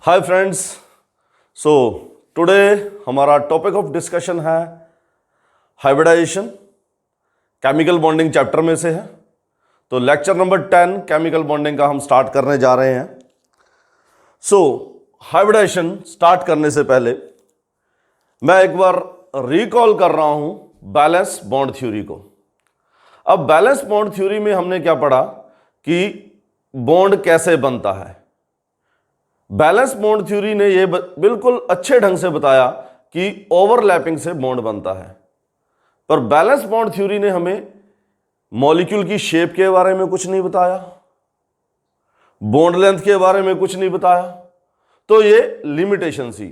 Hi friends. So today हमारा topic of discussion है hybridisation, chemical bonding chapter में से है। तो लेक्चर नंबर 10 केमिकल बॉन्डिंग का हम स्टार्ट करने जा रहे हैं। सो हाइब्रिडाइजेशन स्टार्ट करने से पहले मैं एक बार रिकॉल कर रहा हूं बैलेंस बॉन्ड थ्योरी को। अब बैलेंस बॉन्ड थ्योरी में हमने क्या पढ़ा कि बॉन्ड कैसे बनता है। बैलेंस बॉन्ड थ्योरी ने यह बिल्कुल अच्छे ढंग से बताया कि ओवरलैपिंग से बॉन्ड बनता है, पर बैलेंस बॉन्ड थ्योरी ने हमें मॉलिक्यूल की शेप के बारे में कुछ नहीं बताया, बॉन्ड लेंथ के बारे में कुछ नहीं बताया। तो ये लिमिटेशन थी।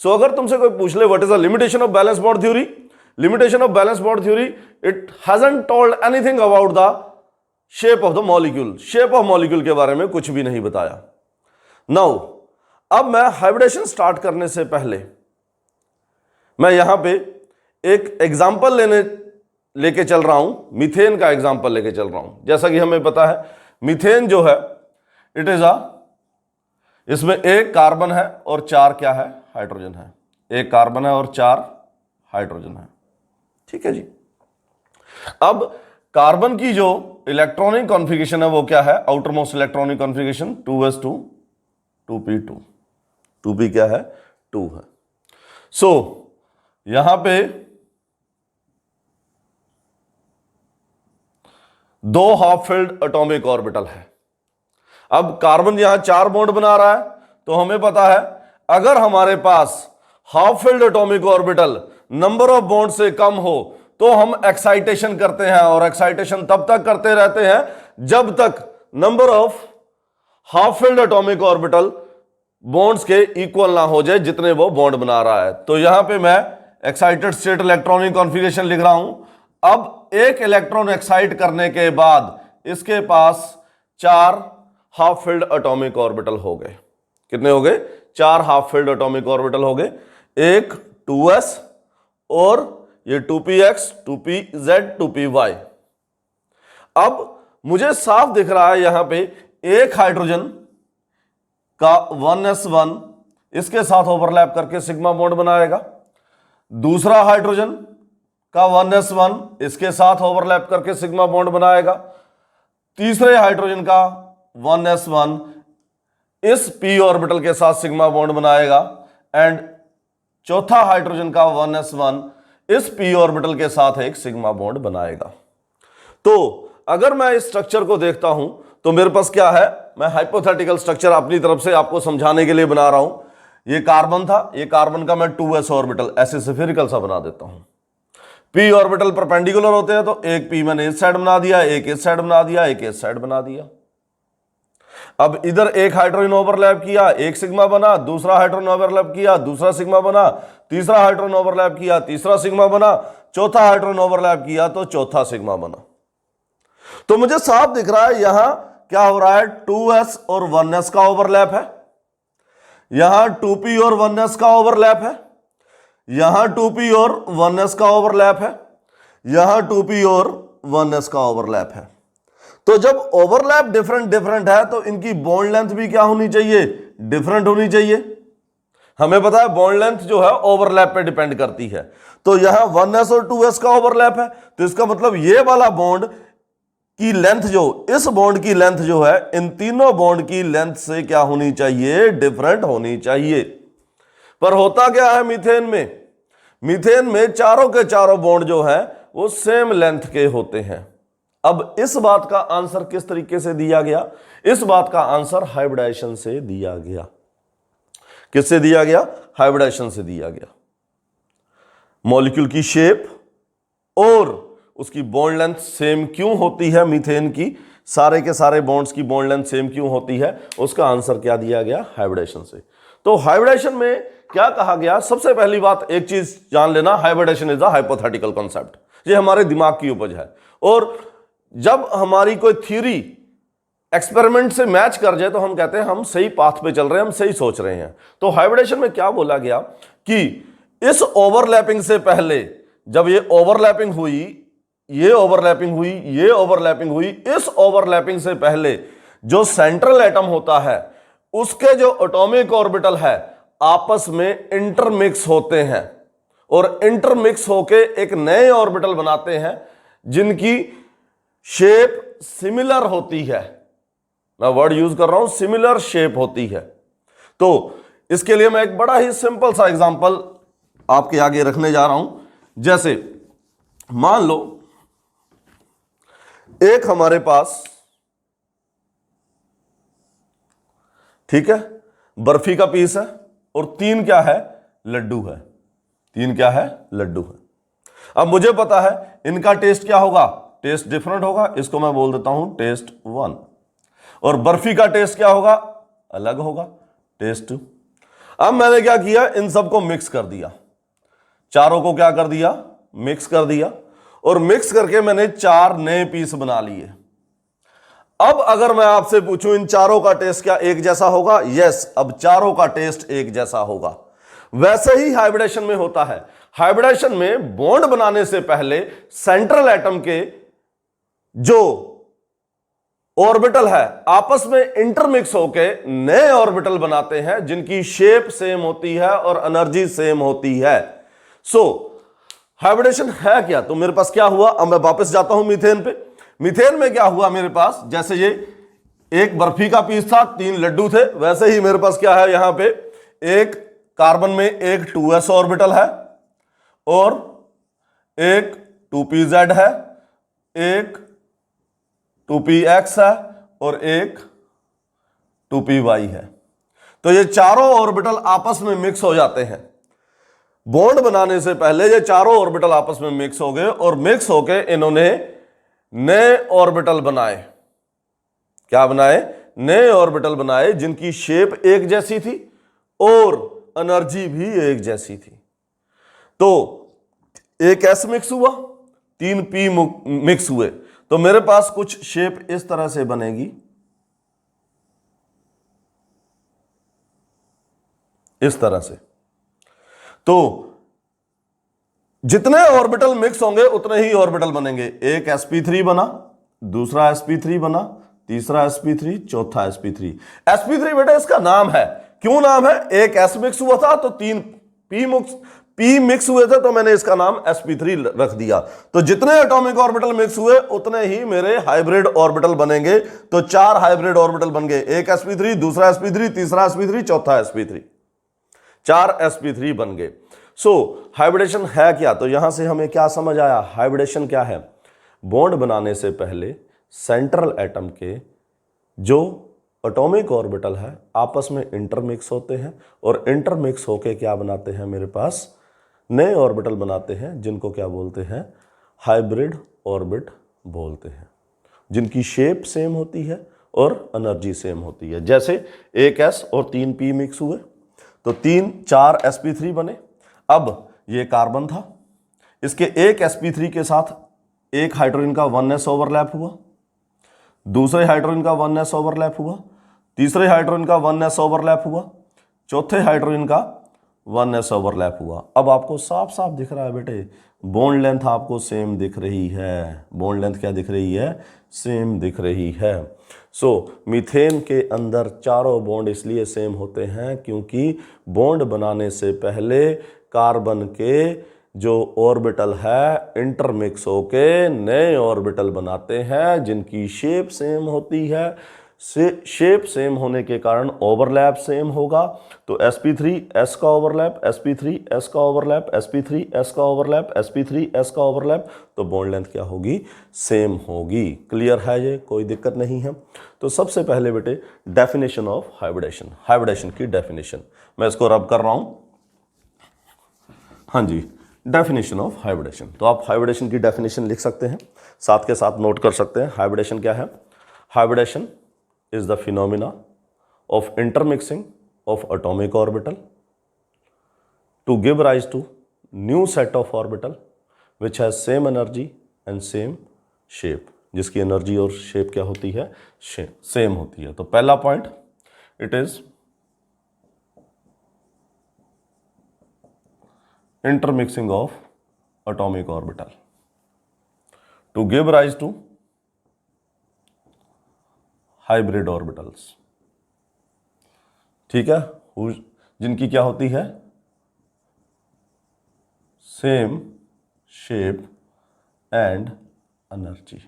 सो अगर तुमसे कोई पूछ ले what is the limitation of valence bond theory, limitation of valence bond theory, it hasn't told anything about the shape of the molecule. Shape of molecule के बारे में कुछ भी नहीं बताया। नाउ अब मैं हाइब्रिडेशन स्टार्ट करने से पहले मैं यहां पे एक एग्जांपल लेके चल रहा हूं, मीथेन का एग्जांपल लेके चल रहा हूं। जैसा कि हमें पता है मीथेन जो है इट इज इसमें एक कार्बन है और चार क्या है, हाइड्रोजन है। एक कार्बन है और चार हाइड्रोजन है। ठीक है जी। अब कार्बन की जो इलेक्ट्रॉनिक कॉन्फ़िगरेशन है वो क्या है, outer most electronic configuration 2s2 2p2। 2p क्या है, 2 है। सो यहां पे दो हाफ फिल्ड एटॉमिक ऑर्बिटल है। अब कार्बन यहां चार बॉन्ड बना रहा है, तो हमें पता है अगर हमारे पास half filled atomic orbital number of bond से कम हो तो हम एक्साइटेशन करते हैं, और एक्साइटेशन तब तक करते रहते हैं जब तक number of half filled atomic orbital bonds के इक्वल ना हो जाए जितने वो बॉन्ड बना रहा है। तो यहां पे मैं एक्साइटेड स्टेट इलेक्ट्रॉनिक कॉन्फ़िगरेशन लिख रहा हूं। अब एक इलेक्ट्रॉन एक्साइट करने के बाद इसके पास चार हाफ फिल्ड एटॉमिक ऑर्बिटल हो गए। कितने हो गए, चार हाफ फिल्ड एटॉमिक ऑर्बिटल हो गए। एक 2s और ये 2px 2pz 2py। अब मुझे साफ दिख रहा है यहां पे एक हाइड्रोजन का 1s1 इसके साथ ओवरलैप करके सिग्मा बॉन्ड बनाएगा, दूसरा हाइड्रोजन का 1s1 इसके साथ ओवरलैप करके सिग्मा बॉन्ड बनाएगा, तीसरे हाइड्रोजन का 1s1 इस p ऑर्बिटल के साथ सिग्मा बॉन्ड बनाएगा, एंड चौथा हाइड्रोजन का 1s1 इस p ऑर्बिटल के साथ एक सिग्मा बॉन्ड बनाएगा। तो अगर मैं इस स्ट्रक्चर को देखता हूं तो मेरे पास क्या है, मैं हाइपोथेटिकल स्ट्रक्चर अपनी तरफ से आपको समझाने के लिए बना रहा हूं। ये कार्बन था, ये कार्बन का मैं 2s ऑर्बिटल ऐसे स्फेरिकल सा बना देता हूं। p ऑर्बिटल परपेंडिकुलर होते हैं, तो एक p मैंने इस साइड बना दिया, एक इस साइड बना दिया, एक इस साइड बना दिया। अब इधर एक हाइड्रोजन ओवरलैप किया, एक सिग्मा बना, दूसरा हाइड्रोजन ओवरलैप किया, दूसरा सिग्मा बना, तीसरा हाइड्रोजन ओवरलैप किया, तीसरा सिग्मा बना, चौथा हाइड्रोजन ओवरलैप किया तो चौथा सिग्मा बना। तो मुझे साफ दिख रहा है यहां क्या हो रहा है, 2s और 1s का ओवरलैप है, यहां 2p और 1s का ओवरलैप है, यहां 2p और 1s का ओवरलैप है, यहां 2p और 1s का ओवरलैप है। तो जब ओवरलैप डिफरेंट है तो इनकी बॉन्ड लेंथ भी क्या होनी चाहिए, डिफरेंट होनी चाहिए। हमें पता है बॉन्ड लेंथ जो है ओवरलैप पे डिपेंड करती है। तो यहां 1s और 2s का ओवरलैप है, तो इसका मतलब ये वाला बॉन्ड की लेंथ जो, इस बॉन्ड की लेंथ जो है इन तीनों बॉन्ड की लेंथ से क्या होनी चाहिए, डिफरेंट होनी चाहिए। पर होता क्या है मीथेन में, मीथेन में चारों के चारों बॉन्ड जो है वो सेम लेंथ के होते हैं। अब इस बात का आंसर किस तरीके से दिया गया, इस बात का आंसर हाइब्रिडाइजेशन से दिया गया। किससे दिया गया, हाइब्रिडाइजेशन से दिया गया। मॉलिक्यूल की शेप और उसकी बॉन्ड लेंथ सेम क्यों होती है, मीथेन की सारे के सारे बॉन्ड्स की बॉन्ड लेंथ सेम क्यों होती है, उसका आंसर क्या दिया गया, हाइब्रिडेशन से। तो हाइब्रिडेशन में क्या कहा गया, सबसे पहली बात एक चीज जान लेना, hybridation is a hypothetical concept. ये हमारे दिमाग की उपज है, और जब हमारी कोई थ्योरी एक्सपेरिमेंट से मैच कर जाए तो हम कहते हैं हम सही पाथ पे चल रहे हैं, हम सही सोच रहे हैं। तो हाइब्रिडेशन में क्या बोला गया कि इस ओवरलैपिंग से पहले, जब ये ओवरलैपिंग हुई, ये ओवरलैपिंग हुई, ये ओवरलैपिंग हुई, इस ओवरलैपिंग से पहले जो सेंट्रल एटम होता है उसके जो एटॉमिक ऑर्बिटल है आपस में इंटरमिक्स होते हैं और इंटरमिक्स होके एक नए ऑर्बिटल बनाते हैं जिनकी शेप सिमिलर होती है। मैं वर्ड यूज कर रहा हूं, सिमिलर शेप होती है। तो इसके लिए मैं एक बड़ा ही सिंपल सा एग्जांपल आपके आगे रखने जा रहा हूं। जैसे मान लो एक हमारे पास, ठीक है, बर्फी का पीस है और 3 क्या है, लड्डू है। 3 क्या है, लड्डू है। अब मुझे पता है इनका टेस्ट क्या होगा, टेस्ट डिफरेंट होगा। इसको मैं बोल देता हूं टेस्ट 1। और बर्फी का टेस्ट क्या होगा, अलग होगा, टेस्ट 2। अब मैंने क्या किया, इन सबको मिक्स कर दिया, चारों को क्या कर दिया, मिक्स कर दिया। और मिक्स करके मैंने 4 नए पीस बना लिए। अब अगर मैं आपसे पूछूं इन चारों का टेस्ट क्या एक जैसा होगा, यस, अब चारों का टेस्ट एक जैसा होगा। वैसे ही हाइब्रिडेशन में होता है। हाइब्रिडेशन में बॉन्ड बनाने से पहले सेंट्रल एटम के जो ऑर्बिटल है आपस में इंटरमिक्स होके नए ऑर्बिटल बनाते हैं जिनकी शेप सेम होती है और एनर्जी सेम होती है। सो हाइब्रिडेशन है क्या, तो मेरे पास क्या हुआ, अब मैं वापस जाता हूं मीथेन पे। मीथेन में क्या हुआ मेरे पास, जैसे ये एक बर्फी का पीस था, 3 लड्डू थे, वैसे ही मेरे पास क्या है, यहां पे एक कार्बन में एक 2s ऑर्बिटल है और एक 2pz है, एक 2px है और एक 2py है। तो ये चारों ऑर्बिटल आपस में मिक्स हो जाते हैं। बॉन्ड बनाने से पहले ये चारों ऑर्बिटल आपस में मिक्स हो गए और मिक्स होके इन्होंने नए ऑर्बिटल बनाए। क्या बनाए, नए ऑर्बिटल बनाए जिनकी शेप एक जैसी थी और एनर्जी भी एक जैसी थी। तो एक s मिक्स हुआ, 3 p मिक्स हुए, तो मेरे पास कुछ शेप इस तरह से बनेगी, इस तरह से। तो जितने ऑर्बिटल मिक्स होंगे उतने ही ऑर्बिटल बनेंगे। एक sp3 बना, दूसरा sp3 बना, तीसरा sp3, चौथा sp3। sp3 बेटा इसका नाम है, क्यों नाम है, एक s मिक्स हुआ था तो 3 p मिक्स हुए थे तो मैंने इसका नाम sp3 रख दिया। तो जितने एटॉमिक ऑर्बिटल मिक्स हुए उतने ही मेरे हाइब्रिड ऑर्बिटल बनेंगे। तो 4 हाइब्रिड ऑर्बिटल बन गए, एक sp3, दूसरा sp3, तीसरा sp3, चौथा sp3, 4 sp3 बन गए। सो हाइब्रिडेशन है क्या, तो यहां से हमें क्या समझ आया, हाइब्रिडेशन क्या है, बॉन्ड बनाने से पहले सेंट्रल एटम के जो एटॉमिक ऑर्बिटल है आपस में इंटरमिक्स होते हैं और इंटरमिक्स होके क्या बनाते हैं, मेरे पास नए ऑर्बिटल बनाते हैं जिनको क्या बोलते हैं, हाइब्रिड ऑर्बिट बोलते हैं, जिनकी शेप सेम होती है और एनर्जी सेम होती है। जैसे एक s और 3 p मिक्स हुए तो 4 sp3 बने। अब ये कार्बन था, इसके एक sp3 के साथ एक हाइड्रोजन का 1s ओवरलैप हुआ, दूसरे हाइड्रोजन का 1s ओवरलैप हुआ, तीसरे हाइड्रोजन का 1s ओवरलैप हुआ, चौथे हाइड्रोजन का 1s ओवरलैप हुआ। अब आपको साफ साफ दिख रहा है बेटे, बॉन्ड लेंथ आपको सेम दिख रही है। बॉन्ड लेंथ क्या दिख रही है, सेम दिख रही है। सो मीथेन के अंदर चारों बॉन्ड इसलिए सेम होते हैं क्योंकि बॉन्ड बनाने से पहले कार्बन के जो ऑर्बिटल है इंटरमिक्स होके नए ऑर्बिटल बनाते हैं जिनकी शेप सेम होती है। शेप सेम होने के कारण ओवरलैप सेम होगा। तो sp3 s का ओवरलैप, sp3 s का ओवरलैप, sp3 s का ओवरलैप, sp3 s का ओवरलैप, तो बॉन्ड लेंथ क्या होगी, सेम होगी। क्लियर है, ये कोई दिक्कत नहीं है। तो सबसे पहले बेटे डेफिनेशन ऑफ हाइब्रिडेशन, हाइब्रिडेशन की डेफिनेशन मैं इसको रब कर रहा हूं। हाँ जी, डेफिनेशन ऑफ हाइब्रिडेशन। तो आप हाइब्रिडेशन की डेफिनेशन लिख सकते हैं, साथ के साथ नोट कर सकते हैं। हाइब्रिडेशन क्या है, hybridisation is the phenomena of intermixing of atomic orbital to give rise to new set of orbital which has same energy and same shape, जिसकी एनर्जी और शेप क्या होती है, सेम होती है। तो पहला point, it is intermixing of atomic orbital to give rise to hybrid orbitals. ठीक है, जिनकी क्या होती है, सेम शेप एंड एनर्जी,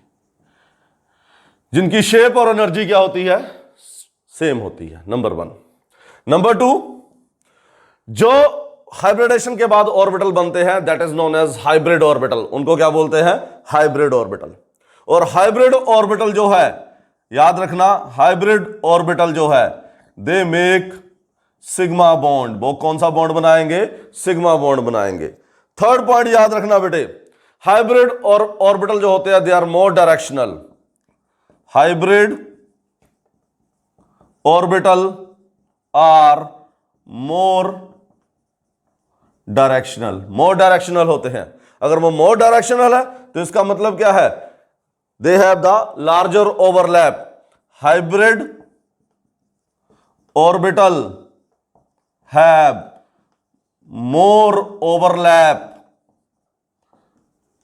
जिनकी शेप और एनर्जी क्या होती है, सेम होती है, नंबर 1। नंबर 2, जो हाइब्रिडेशन के बाद ऑर्बिटल बनते हैं that is known as hybrid orbital, उनको क्या बोलते हैं, हाइब्रिड ऑर्बिटल। और हाइब्रिड ऑर्बिटल जो है, याद रखना, हाइब्रिड ऑर्बिटल जो है दे मेक सिग्मा बॉन्ड, वो कौन सा बॉन्ड बनाएंगे, सिग्मा बॉन्ड बनाएंगे। थर्ड पॉइंट याद रखना बेटे, हाइब्रिड और ऑर्बिटल जो होते हैं they are more directional, hybrid orbital are more directional, more directional होते हैं। अगर वो मोर डायरेक्शनल है तो इसका मतलब क्या है, they have the larger overlap, hybrid orbital have more overlap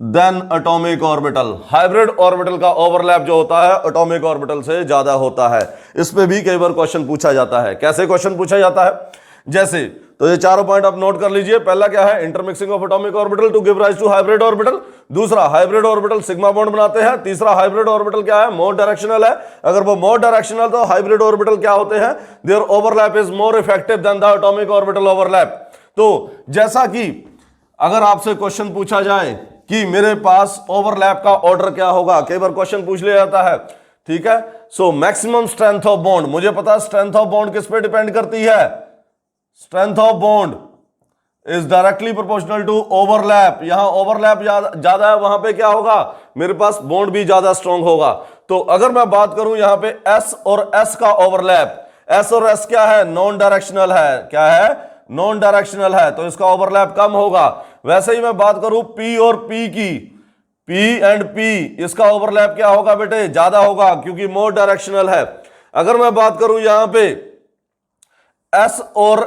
than atomic orbital, hybrid orbital का ओवरलैप जो होता है एटॉमिक ऑर्बिटल से ज्यादा होता है। इस पे भी कई बार क्वेश्चन पूछा जाता है। कैसे क्वेश्चन पूछा जाता है, जैसे, तो ये चारों पॉइंट आप नोट कर लीजिए। पहला क्या है, intermixing of atomic orbital to give rise to hybrid orbital. दूसरा, हाइब्रिड ऑर्बिटल सिग्मा बॉन्ड बनाते हैं। तीसरा, हाइब्रिड ऑर्बिटल क्या है, मोर डायरेक्शनल है। अगर वो मोर डायरेक्शनल तो हाइब्रिड ऑर्बिटल क्या होते हैं, there overlap is more effective than the atomic orbital overlap. तो जैसा कि अगर आपसे क्वेश्चन पूछा जाए कि मेरे पास ओवरलैप का ऑर्डर क्या होगा, कई बार क्वेश्चन पूछ लिया जाता है, ठीक है। So maximum strength of bond, मुझे पता है स्ट्रेंथ ऑफ बॉन्ड किस पे डिपेंड करती है, strength of bond is directly proportional to overlap. यहां ओवरलैप ज्यादा है, वहां पे क्या होगा, मेरे पास बॉन्ड भी ज्यादा स्ट्रांग होगा। तो अगर मैं बात करूं यहां पे S और S का ओवरलैप, S और S क्या है, नॉन डायरेक्शनल है, क्या है, नॉन डायरेक्शनल है, तो इसका ओवरलैप कम होगा। वैसे ही मैं बात करूं P और P की, P एंड P, इसका ओवरलैप क्या होगा बेटे, ज्यादा होगा क्योंकि मोर डायरेक्शनल है। अगर मैं बात करूं यहां पे S और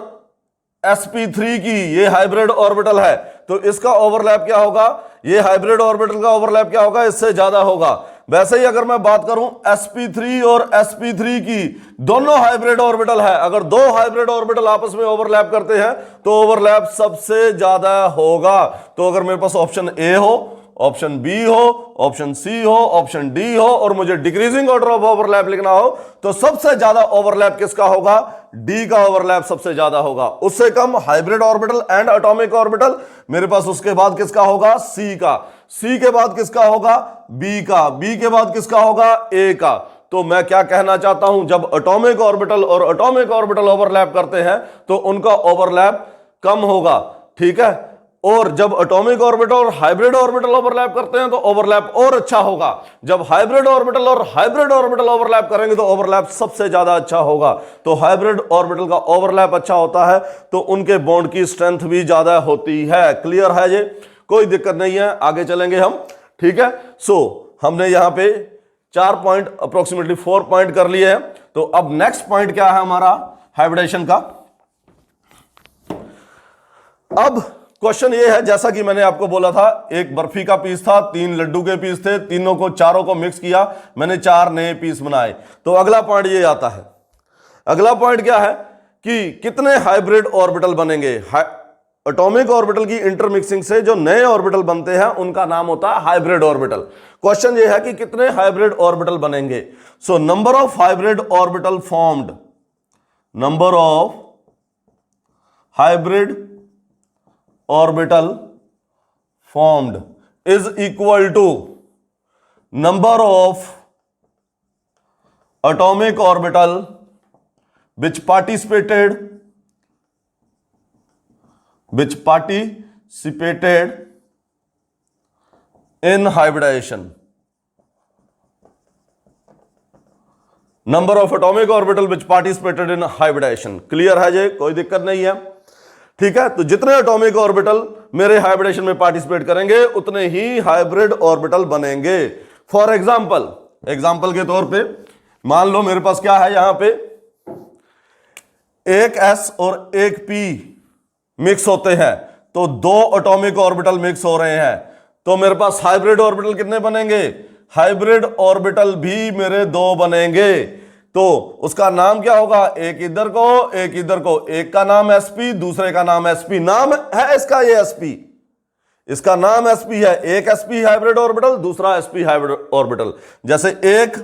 sp3 की, ये हाइब्रिड ऑर्बिटल है, तो इसका ओवरलैप क्या होगा, ये हाइब्रिड ऑर्बिटल का ओवरलैप क्या होगा, इससे ज्यादा होगा। वैसे ही अगर मैं बात करूं sp3 और sp3 की, दोनों हाइब्रिड ऑर्बिटल है, अगर दो हाइब्रिड ऑर्बिटल आपस में ओवरलैप करते हैं तो ओवरलैप सबसे ज्यादा होगा। तो अगर मेरे पास ऑप्शन ए हो, ऑप्शन बी हो, ऑप्शन सी हो, ऑप्शन डी हो और मुझे डिक्रीजिंग ऑर्डर ऑफ ओवरलैप लिखना हो तो सबसे ज्यादा ओवरलैप किसका होगा, डी का ओवरलैप सबसे ज्यादा होगा। उससे कम hybrid orbital and atomic orbital, मेरे पास उसके बाद किसका होगा, सी का। सी के बाद किसका होगा, बी का। बी के बाद किसका होगा, ए का। तो मैं क्या कहना चाहता हूं, जब एटॉमिक ऑर्बिटल और एटॉमिक ऑर्बिटल ओवरलैप करते हैं तो उनका ओवरलैप कम होगा, ठीक है। और जब एटॉमिक ऑर्बिटल और हाइब्रिड ऑर्बिटल ओवरलैप करते हैं तो ओवरलैप और अच्छा होगा। जब हाइब्रिड ऑर्बिटल और हाइब्रिड ऑर्बिटल ओवरलैप करेंगे तो ओवरलैप सबसे ज्यादा अच्छा होगा। तो हाइब्रिड ऑर्बिटल का ओवरलैप अच्छा होता है तो उनके बॉन्ड की स्ट्रेंथ भी ज्यादा होती है। क्लियर है, ये कोई दिक्कत नहीं है, आगे चलेंगे हम, ठीक है। सो हमने यहां पे 4 पॉइंट, अप्रोक्सीमेटली 4 पॉइंट कर लिए हैं। तो अब नेक्स्ट पॉइंट क्या है हमारा हाइब्रिडेशन का। अब क्वेश्चन ये है, जैसा कि मैंने आपको बोला था, एक बर्फी का पीस था, 3 लड्डू के पीस थे, चारों को मिक्स किया, मैंने 4 नए पीस बनाए। तो अगला पॉइंट ये आता है, अगला पॉइंट क्या है कि कितने हाइब्रिड ऑर्बिटल बनेंगे। एटॉमिक ऑर्बिटल की इंटरमिक्सिंग से जो नए ऑर्बिटल बनते हैं उनका नाम होता है हाइब्रिड ऑर्बिटल। क्वेश्चन ये है कि कितने हाइब्रिड ऑर्बिटल बनेंगे। So number of hybrid orbital formed, number of hybrid orbital formed is equal to number of atomic orbital which participated in hybridization. Number of atomic orbital which participated in hybridization. Clear है जी, कोई दिक्कत नहीं है, ठीक है। तो जितने atomic orbital मेरे हाइब्रिडेशन में पार्टिसिपेट करेंगे उतने ही हाइब्रिड ऑर्बिटल बनेंगे। फॉर एग्जांपल, एग्जांपल के तौर पे मान लो मेरे पास क्या है, यहां पे एक S और एक P मिक्स होते हैं तो 2 एटॉमिक ऑर्बिटल मिक्स हो रहे हैं, तो मेरे पास हाइब्रिड ऑर्बिटल कितने बनेंगे, हाइब्रिड ऑर्बिटल भी मेरे 2 बनेंगे। तो उसका नाम क्या होगा, एक इधर को एक इधर को, एक का नाम sp दूसरे का नाम sp, नाम है इसका ये sp, इसका नाम sp है, एक sp हाइब्रिड ऑर्बिटल दूसरा sp हाइब्रिड ऑर्बिटल, जैसे एक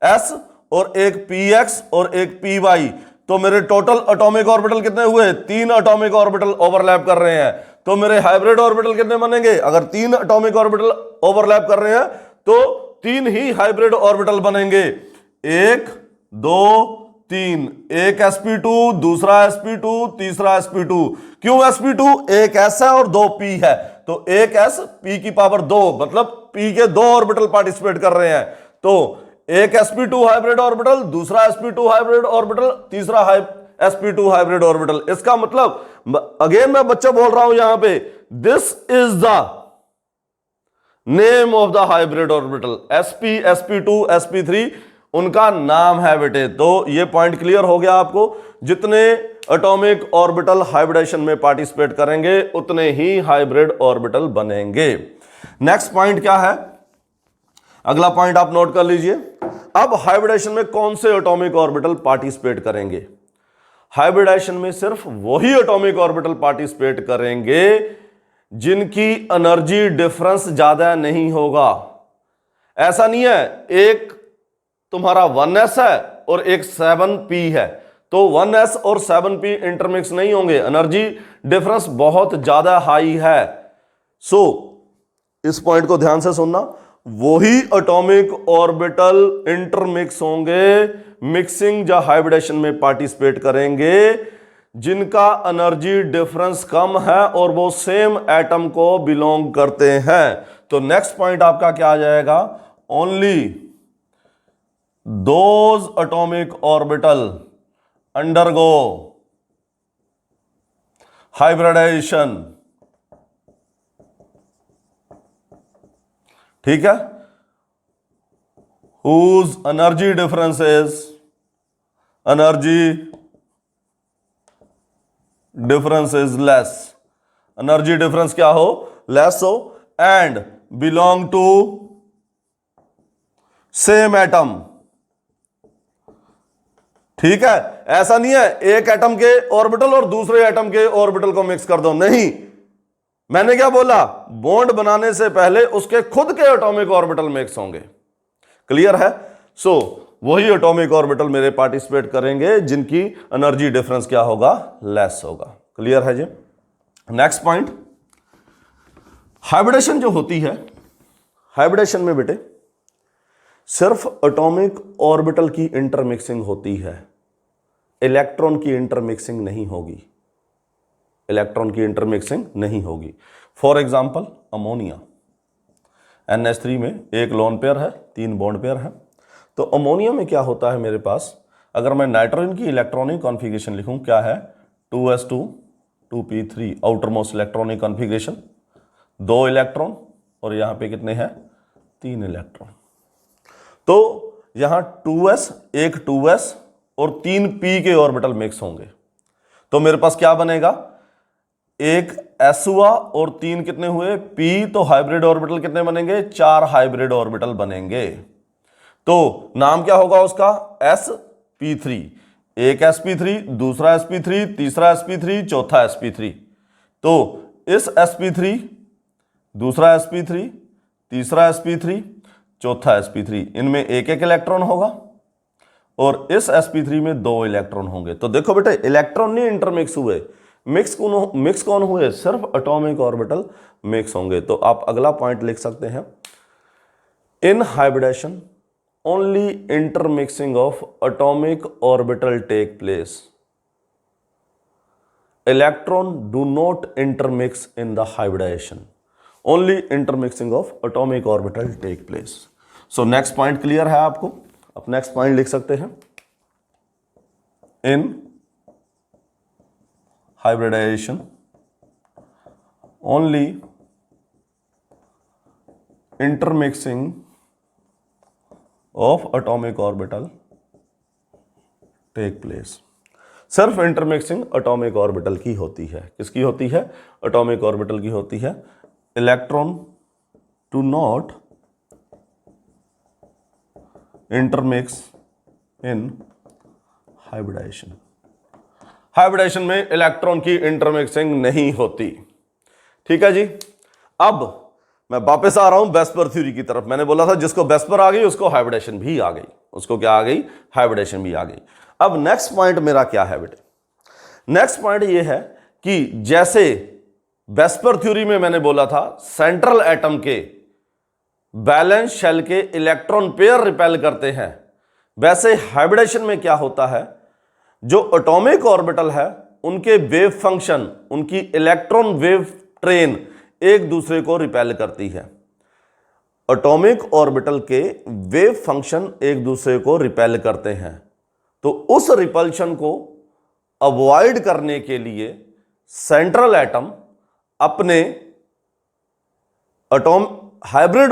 s और एक px और एक py, तो मेरे टोटल एटॉमिक ऑर्बिटल कितने हुए, 3 एटॉमिक ऑर्बिटल ओवरलैप कर रहे हैं, तो मेरे हाइब्रिड ऑर्बिटल कितने बनेंगे, अगर 3 एटॉमिक ऑर्बिटल ओवरलैप कर रहे हैं तो 3 ही हाइब्रिड ऑर्बिटल बनेंगे, 1 2 3, एक sp2 दूसरा sp2 तीसरा sp2, क्यों sp2, एक s है और 2 p है, तो एक s p की पावर 2, मतलब p के 2 ऑर्बिटल पार्टिसिपेट कर रहे हैं, तो एक sp2 हाइब्रिड ऑर्बिटल दूसरा sp2 हाइब्रिड ऑर्बिटल तीसरा sp2 हाइब्रिड ऑर्बिटल, इसका मतलब अगेन मैं बच्चा बोल रहा हूं यहां पे, this is the name of the hybrid orbital, sp sp2 sp3 उनका नाम है बेटे। तो ये पॉइंट क्लियर हो गया आपको, जितने एटॉमिक ऑर्बिटल हाइब्रिडेशन में पार्टिसिपेट करेंगे उतने ही हाइब्रिड ऑर्बिटल बनेंगे। नेक्स्ट पॉइंट क्या है, अगला पॉइंट आप नोट कर लीजिए। अब हाइब्रिडेशन में कौन से एटॉमिक ऑर्बिटल पार्टिसिपेट करेंगे, हाइब्रिडेशन में सिर्फ वही एटॉमिक ऑर्बिटल पार्टिसिपेट करेंगे जिनकी एनर्जी डिफरेंस ज्यादा नहीं होगा। ऐसा नहीं है एक तुम्हारा 1s है और एक 7p है, तो 1s और 7p इंटरमिक्स नहीं होंगे, एनर्जी डिफरेंस बहुत ज्यादा हाई है। सो इस पॉइंट को ध्यान से सुनना, वही एटॉमिक ऑर्बिटल इंटरमिक्स होंगे, मिक्सिंग या हाइब्रिडेशन में पार्टिसिपेट करेंगे जिनका एनर्जी डिफरेंस कम है और वो सेम एटम को बिलोंग करते हैं। तो नेक्स्ट पॉइंट आपका क्या आ जाएगा, only those atomic orbital undergo hybridization, ठीक है, whose energy difference is less, energy difference क्या हो, लेस हो, and belong to same atom. ठीक है, ऐसा नहीं है एक एटम के ऑर्बिटल और दूसरे एटम के ऑर्बिटल को मिक्स कर दो, नहीं, मैंने क्या बोला, बॉन्ड बनाने से पहले उसके खुद के एटॉमिक ऑर्बिटल मिक्स होंगे। क्लियर है, सो वही एटॉमिक ऑर्बिटल मेरे पार्टिसिपेट करेंगे जिनकी एनर्जी डिफरेंस क्या होगा, लेस होगा। क्लियर है जी। नेक्स्ट पॉइंट, हाइब्रिडेशन जो होती है, हाइब्रिडेशन में बेटे सिर्फ एटॉमिक ऑर्बिटल की इंटरमिक्सिंग होती है, इलेक्ट्रॉन की इंटरमिक्सिंग नहीं होगी, इलेक्ट्रॉन की इंटरमिक्सिंग नहीं होगी। फॉर एग्जांपल अमोनिया, NH3 में एक लोन पेयर है, 3 बॉन्ड पेयर है, तो अमोनिया में क्या होता है मेरे पास, अगर मैं नाइट्रोजन की इलेक्ट्रॉनिक कॉन्फ़िगरेशन लिखूं, क्या है 2s2 2p3 outer most electronic configuration, 2 electron और यहां पे कितने हैं, 3 इलेक्ट्रॉन, तो यहां 2s, एक 2s और 3p के ऑर्बिटल मिक्स होंगे, तो मेरे पास क्या बनेगा, एक s हुआ और 3 कितने हुए p, तो हाइब्रिड ऑर्बिटल कितने बनेंगे, 4 हाइब्रिड ऑर्बिटल बनेंगे। तो नाम क्या होगा उसका, sp3, एक sp3 दूसरा sp3 तीसरा sp3 चौथा sp3, तो इस sp3 दूसरा sp3 तीसरा sp3 चौथा sp3, इनमें एक एक इलेक्ट्रॉन होगा और इस sp3 में 2 इलेक्ट्रॉन होंगे। तो देखो बेटे इलेक्ट्रॉन नहीं इंटरमिक्स हुए, मिक्स कौन हुए, सिर्फ एटॉमिक ऑर्बिटल मिक्स होंगे। तो आप अगला पॉइंट लिख सकते हैं, in hybridization only intermixing of atomic orbital take place, electron do not intermix in the hybridization, only intermixing of atomic orbital take place. So next point clear है आपको, अब नेक्स्ट पॉइंट लिख सकते हैं, in hybridization only intermixing of atomic orbital take place, सिर्फ intermixing atomic orbital की होती है, किसकी होती है, एटॉमिक ऑर्बिटल की होती है, electron to not intermix in hybridization. Hybridization में इलेक्ट्रॉन की इंटरमिक्सिंग नहीं होती। ठीक है जी। अब मैं वापस आ रहा हूं वेस्पर थ्योरी की तरफ। मैंने बोला था जिसको वेस्पर आ गई उसको हाइब्रिडेशन भी आ गई, उसको क्या आ गई, हाइब्रिडेशन भी आ गई। अब नेक्स्ट पॉइंट मेरा क्या है बेटे, नेक्स्ट पॉइंट ये है कि जैसे वेस्पर थ्योरी में मैंने बोला था सेंट्रल एटम के बैलेंस शेल के इलेक्ट्रॉन पेयर रिपेल करते हैं, वैसे हाइब्रिडेशन में क्या होता है, जो एटॉमिक ऑर्बिटल है उनके वेव फंक्शन, उनकी इलेक्ट्रॉन वेव ट्रेन एक दूसरे को रिपेल करती है। एटॉमिक ऑर्बिटल के वेव फंक्शन एक दूसरे को रिपेल करते हैं, तो उस रिपल्शन को अवॉइड करने के लिए सेंट्रल एटम अपने हाइब्रिड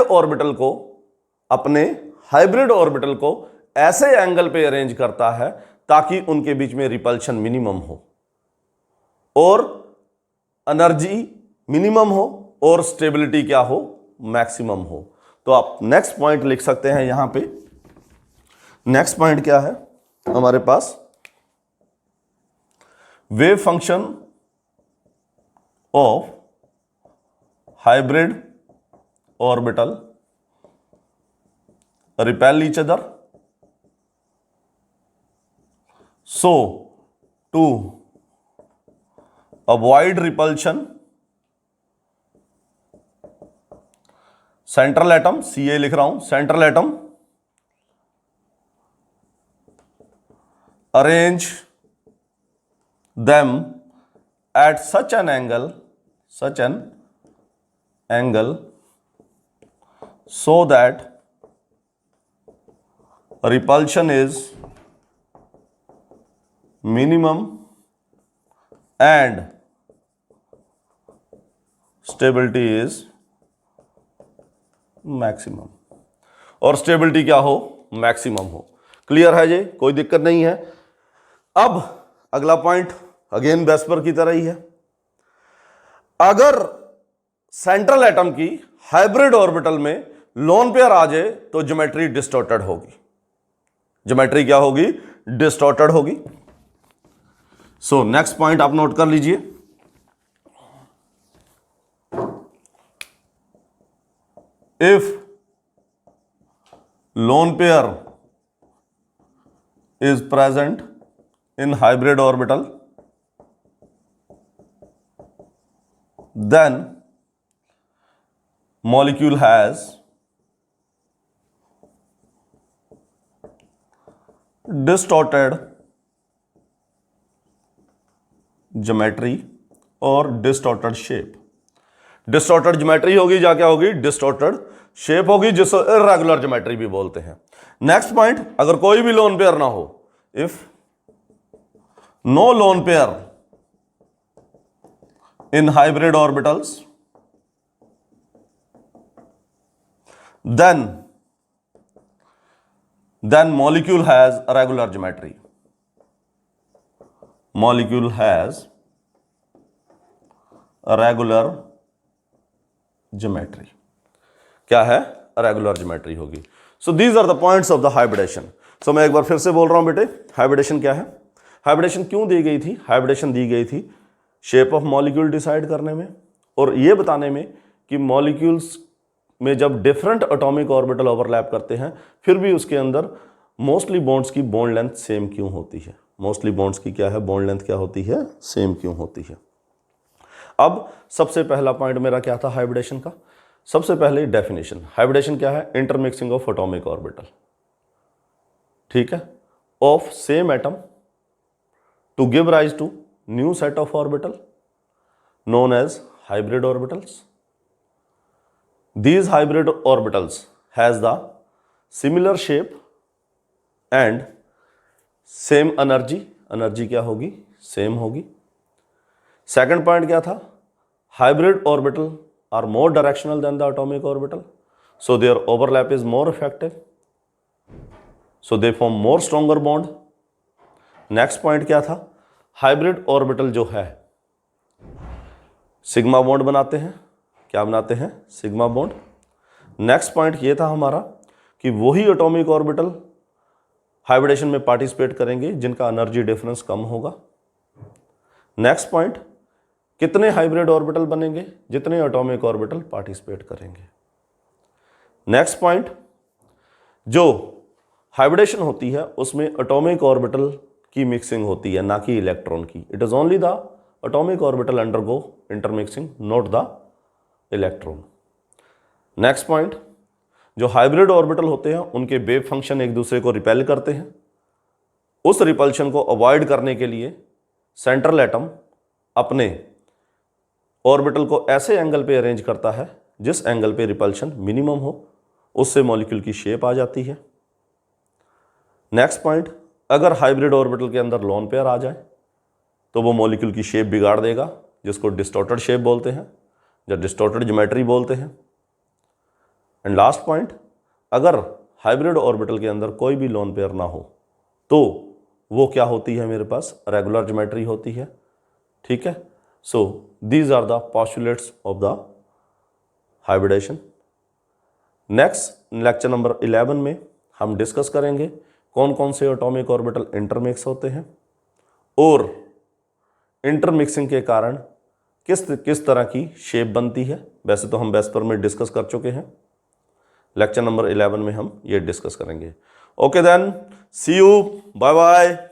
ऑर्बिटल को ऐसे एंगल पे अरेंज करता है ताकि उनके बीच में रिपल्शन मिनिमम हो और एनर्जी मिनिमम हो और स्टेबिलिटी क्या हो, मैक्सिमम हो। तो आप नेक्स्ट पॉइंट लिख सकते हैं यहां पे। नेक्स्ट पॉइंट क्या है हमारे पास, wave function of hybrid orbital repel each other, so to avoid repulsion central atom, Ca लिख रहा हूं, central atom arrange them at such an angle so that repulsion is minimum and stability is maximum, और stability क्या हो, maximum हो। Clear है जी, कोई दिक्कत नहीं है। अब अगला पॉइंट अगेन वेस्पर की तरह ही है। अगर सेंट्रल एटम की हाइब्रिड ऑर्बिटल में लोन पेयर आ जाए तो ज्योमेट्री डिस्टॉर्टेड होगी, ज्योमेट्री क्या होगी, डिस्टॉर्टेड होगी। सो नेक्स्ट पॉइंट आप नोट कर लीजिए, if lone pair is present in hybrid orbital, then molecule has distorted geometry और distorted shape। डिस्टॉर्टेड ज्योमेट्री होगी या क्या होगी, डिस्टॉर्टेड शेप होगी, जिसको इर्रेगुलर ज्योमेट्री भी बोलते हैं। नेक्स्ट पॉइंट, अगर कोई भी लोन पेयर ना हो, if no lone pair in hybrid orbitals then molecule has a regular geometry, molecule has a regular geometry, क्या है, रेगुलर ज्योमेट्री होगी। So these are the points of the hybridization. सो मैं एक बार फिर से बोल रहा हूं बेटे, हाइब्रिडेशन क्या है, हाइब्रिडेशन क्यों दी गई थी, हाइब्रिडेशन दी गई थी शेप ऑफ मॉलिक्यूल डिसाइड करने में और ये बताने में कि मॉलिक्यूल्स में जब डिफरेंट एटॉमिक ऑर्बिटल ओवरलैप करते हैं फिर भी उसके अंदर मोस्टली बॉन्ड्स की बॉन्ड लेंथ सेम क्यों होती है, मोस्टली बॉन्ड्स की क्या है, बॉन्ड लेंथ क्या होती है, सेम क्यों होती है। अब सबसे पहला पॉइंट मेरा क्या था हाइब्रिडेशन का, सबसे पहले डेफिनेशन, हाइब्रिडेशन क्या है, इंटरमिक्सिंग ऑफ एटॉमिक ऑर्बिटल, ठीक है, of same atom to give rise to new set of orbital known as hybrid orbitals. These hybrid orbitals has the similar shape and same energy, energy क्या होगी, same होगी। Second point क्या था, hybrid orbital are more directional than the atomic orbital, so there overlap is more effective, so they form more stronger bond. Next point क्या था, hybrid orbital जो है sigma bond बनाते हैं, क्या बनाते हैं, सिग्मा बॉन्ड। नेक्स्ट पॉइंट ये था हमारा कि वही एटॉमिक ऑर्बिटल हाइब्रिडेशन में पार्टिसिपेट करेंगे जिनका एनर्जी डिफरेंस कम होगा। नेक्स्ट पॉइंट, कितने हाइब्रिड ऑर्बिटल बनेंगे? जितने एटॉमिक ऑर्बिटल पार्टिसिपेट करेंगे। नेक्स्ट पॉइंट, जो हाइब्रिडेशन होती है उसमें एटॉमिक ऑर्बिटल की मिक्सिंग होती है, ना कि इलेक्ट्रॉन की। It is only the atomic orbital undergo intermixing, not the electron. Next point, जो हाइब्रिड ऑर्बिटल होते हैं उनके वेव फंक्शन एक दूसरे को रिपेल करते हैं। उस रिपल्शन को अवॉइड करने के लिए सेंट्रल एटम अपने ऑर्बिटल को ऐसे एंगल पे अरेंज करता है जिस एंगल पे रिपल्शन मिनिमम हो, उससे मॉलिक्यूल की शेप आ जाती है। नेक्स्ट पॉइंट, अगर हाइब्रिड ऑर्बिटल के अंदर लोन पेयर आ जाए तो वो मॉलिक्यूल की शेप बिगाड़ देगा, जिसको डिस्टॉर्टेड शेप बोलते हैं या डिस्टॉर्टेड ज्योमेट्री बोलते हैं। एंड लास्ट पॉइंट, अगर हाइब्रिड ऑर्बिटल के अंदर कोई भी लोन पेयर ना हो तो वो क्या होती है, मेरे पास रेगुलर ज्योमेट्री होती है। ठीक है, so these are the postulates of the hybridation. Next lecture number 11 में हम डिस्कस करेंगे कौन कौन से एटॉमिक ऑर्बिटल इंटरमिक्स होते हैं और इंटरमिक्सिंग के कारण किस तरह की शेप बनती है। वैसे तो हम वेस्पर में डिस्कस कर चुके हैं, लेक्चर नंबर 11 में हम ये डिस्कस करेंगे। Okay then, see you, bye bye.